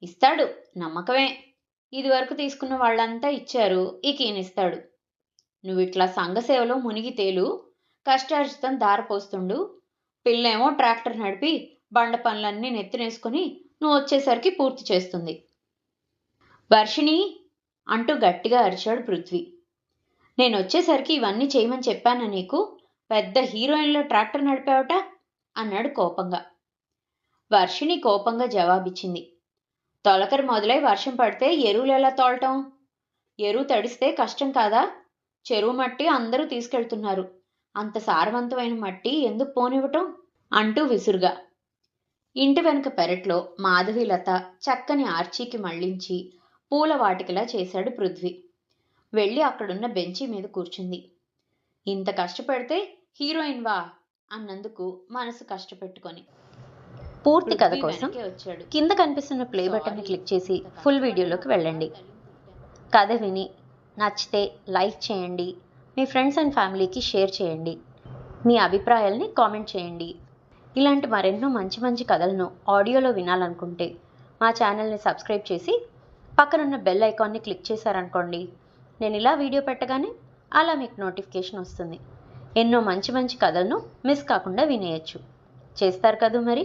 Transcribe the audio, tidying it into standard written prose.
ఇస్తాడు, నమ్మకమే. ఇదివరకు తీసుకున్న వాళ్ళంతా ఇచ్చారు, ఇక ఈయనిస్తాడు. నువ్విట్లా సంఘసేవలో మునిగి తేలు, కష్టార్జితం దారపోస్తుండు. పిల్లేమో ట్రాక్టర్ నడిపి బండ పనులన్నీ నెత్తినేసుకుని నువ్వు వచ్చేసరికి పూర్తి చేస్తుంది. వర్షిణి అంటూ గట్టిగా అరిచాడు పృథ్వీ. నేనొచ్చేసరికి ఇవన్నీ చేయమని చెప్పానా నీకు? పెద్ద హీరోయిన్లో ట్రాక్టర్ నడిపావట అన్నాడు కోపంగా. వర్షిణి కోపంగా జవాబిచ్చింది. తొలకరి మొదలై వర్షం పడితే ఎరువులు ఎలా తోలటం? ఎరువు తడిస్తే కష్టం కాదా? చెరువు మట్టి అందరూ తీసుకెళ్తున్నారు. అంత సారవంతమైన మట్టి ఎందుకు పోనివ్వటం అంటూ విసురుగా. ఇంటి వెనుక పెరట్లో మాధవీలత చక్కని ఆర్చీకి మళ్లించి పూల వాటికలా చేశాడు పృథ్వీ. వెళ్ళి అక్కడున్న బెంచీ మీద కూర్చుంది. ఇంత కష్టపడితే హీరోయిన్ వా అన్నందుకు మనసు కష్టపెట్టుకొని. పూర్తి కథ కోసం కింద కనిపిస్తున్న ప్లే బటన్ని క్లిక్ చేసి ఫుల్ వీడియోలోకి వెళ్ళండి. కథ విని నచ్చితే లైక్ చేయండి, మీ ఫ్రెండ్స్ అండ్ ఫ్యామిలీకి షేర్ చేయండి, మీ అభిప్రాయాల్ని కామెంట్ చేయండి. ఇలాంటి మరెన్నో మంచి మంచి కథలను ఆడియోలో వినాలనుకుంటే మా ఛానల్ని సబ్స్క్రైబ్ చేసి పక్కనున్న బెల్ ఐకాన్ని క్లిక్ చేశారనుకోండి, నేను ఇలా వీడియో పెట్టగానే అలా మీకు నోటిఫికేషన్ వస్తుంది. ఎన్నో మంచి మంచి కథలను మిస్ కాకుండా వినేయచ్చు. చేస్తారు కదూ మరి.